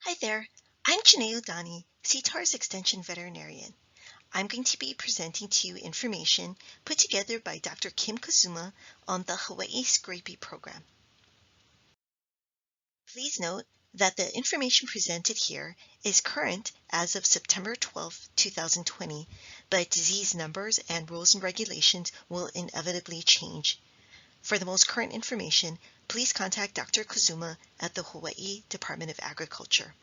Hi there, I'm Janae Udani, CTAR's Extension Veterinarian. I'm going to be presenting to you information put together by Dr. Kim Kazuma on the Hawaii Scrapie program. Please note that the information presented here is current as of September 12, 2020, but disease numbers and rules and regulations will inevitably change. For the most current information, please contact Dr. Kazuma at the Hawaii Department of Agriculture.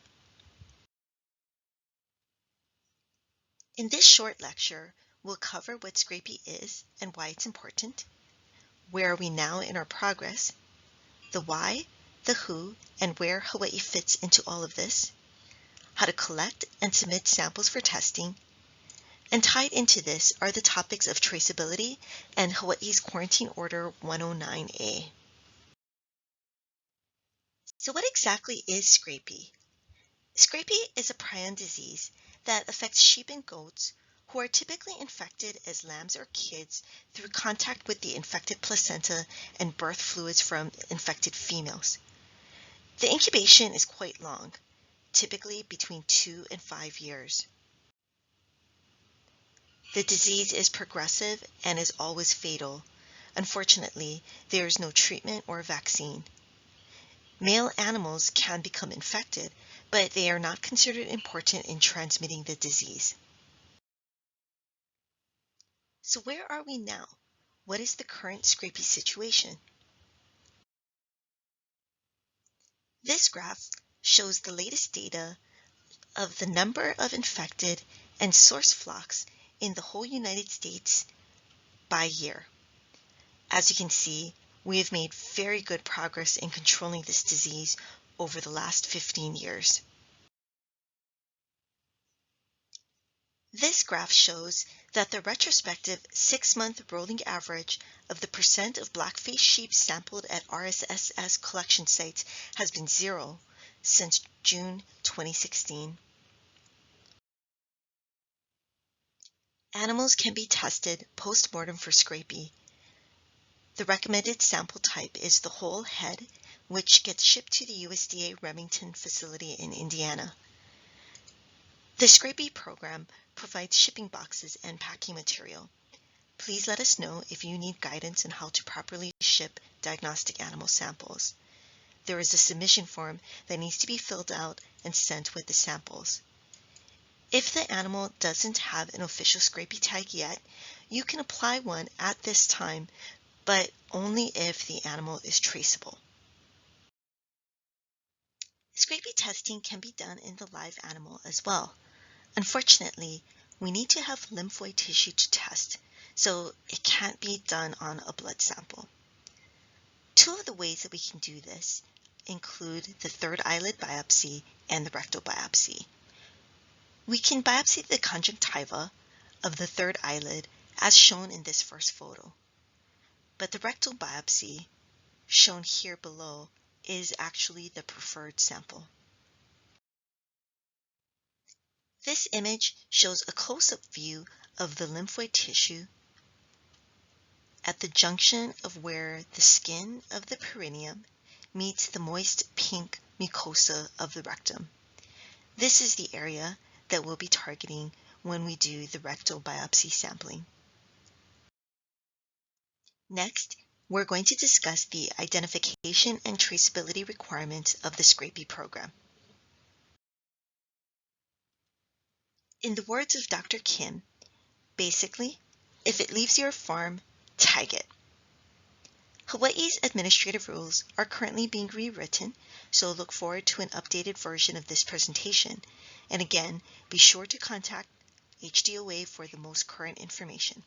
In this short lecture, we'll cover what Scrapie is and why it's important, where are we now in our progress, the why, the who, and where Hawaii fits into all of this, how to collect and submit samples for testing, and tied into this are the topics of traceability and Hawaii's Quarantine Order 109A. So what exactly is Scrapie? Scrapie is a prion disease that affects sheep and goats who are typically infected as lambs or kids through contact with the infected placenta and birth fluids from infected females. The incubation is quite long, typically between 2 and 5 years. The disease is progressive and is always fatal. Unfortunately, there is no treatment or vaccine. Male animals can become infected, but they are not considered important in transmitting the disease. So where are we now? What is the current Scrapie situation? This graph shows the latest data of the number of infected and source flocks in the whole United States by year. As you can see, we have made very good progress in controlling this disease over the last 15 years. This graph shows that the retrospective 6-month rolling average of the percent of black-faced sheep sampled at RSSS collection sites has been 0 since June 2016. Animals can be tested post-mortem for Scrapie. The recommended sample type is the whole head, which gets shipped to the USDA Remington facility in Indiana. The Scrapie program provides shipping boxes and packing material. Please let us know if you need guidance on how to properly ship diagnostic animal samples. There is a submission form that needs to be filled out and sent with the samples. If the animal doesn't have an official Scrapie tag yet, you can apply one at this time, but only if the animal is traceable. Scrapie testing can be done in the live animal as well. Unfortunately, we need to have lymphoid tissue to test, so it can't be done on a blood sample. Two of the ways that we can do this include the third eyelid biopsy and the rectal biopsy. We can biopsy the conjunctiva of the third eyelid as shown in this first photo, but the rectal biopsy, shown here below, is actually the preferred sample. This image shows a close-up view of the lymphoid tissue at the junction of where the skin of the perineum meets the moist pink mucosa of the rectum. This is the area that we'll be targeting when we do the rectal biopsy sampling. Next, we're going to discuss the identification and traceability requirements of the Scrapie program. In the words of Dr. Kim, basically, if it leaves your farm, tag it. Hawaii's administrative rules are currently being rewritten, so look forward to an updated version of this presentation. And again, be sure to contact HDOA for the most current information.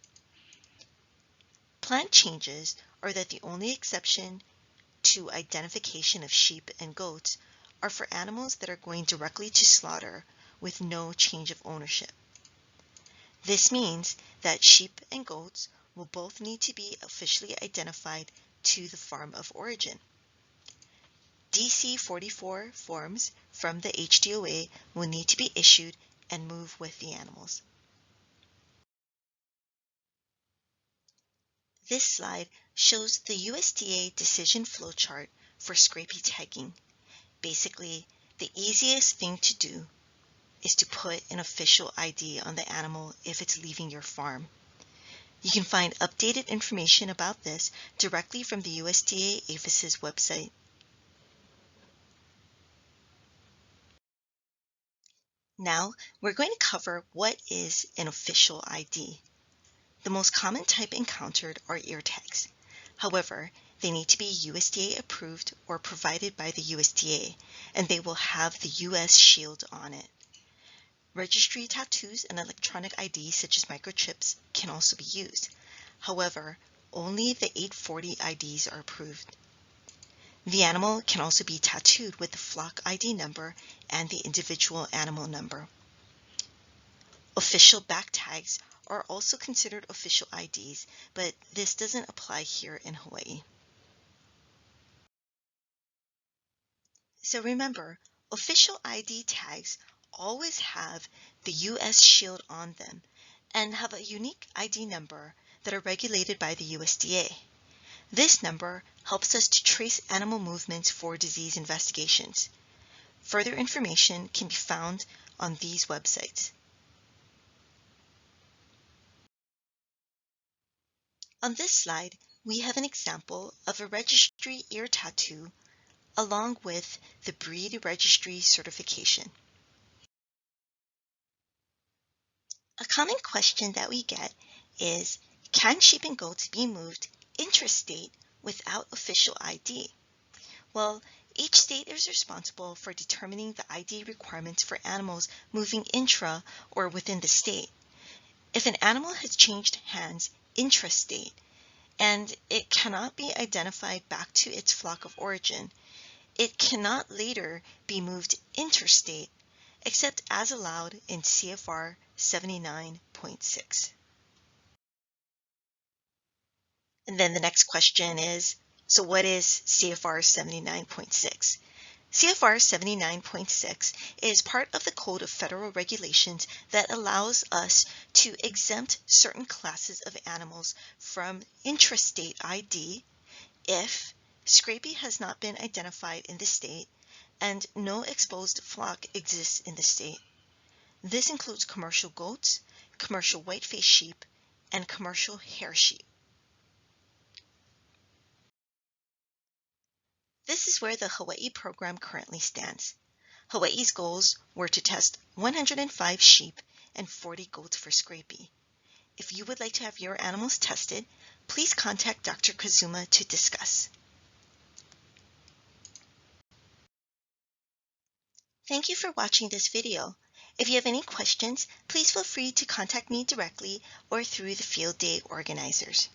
Planned changes are that the only exception to identification of sheep and goats are for animals that are going directly to slaughter with no change of ownership. This means that sheep and goats will both need to be officially identified to the farm of origin. DC-44 forms from the HDOA will need to be issued and move with the animals. This slide shows the USDA decision flowchart for Scrapie tagging. Basically, The easiest thing to do is to put an official ID on the animal if it's leaving your farm. You can find updated information about this directly from the USDA APHIS's website. Now, we're going to cover what is an official ID. The most common type encountered are ear tags. However, they need to be USDA approved or provided by the USDA, and they will have the US shield on it. Registry tattoos and electronic IDs such as microchips can also be used. However, only the 840 IDs are approved. The animal can also be tattooed with the flock ID number and the individual animal number. Official back tags are also considered official IDs, but this doesn't apply here in Hawaii. So remember, official ID tags always have the US shield on them and have a unique ID number that are regulated by the USDA. This number helps us to trace animal movements for disease investigations. Further information can be found on these websites. On this slide, we have an example of a registry ear tattoo along with the breed registry certification. A common question that we get is, can sheep and goats be moved interstate without official ID? Well, each state is responsible for determining the ID requirements for animals moving intra or within the state. If an animal has changed hands intrastate and it cannot be identified back to its flock of origin, it cannot later be moved interstate except as allowed in CFR 79.6. And then the next question is, so what is CFR 79.6? CFR 79.6 is part of the Code of Federal Regulations that allows us to exempt certain classes of animals from intrastate ID if Scrapie has not been identified in the state and no exposed flock exists in the state. This includes commercial goats, commercial whiteface sheep, and commercial hair sheep. This is where the Hawaii program currently stands. Hawaii's goals were to test 105 sheep and 40 goats for Scrapie. If you would like to have your animals tested, please contact Dr. Kazuma to discuss. Thank you for watching this video. If you have any questions, please feel free to contact me directly or through the field day organizers.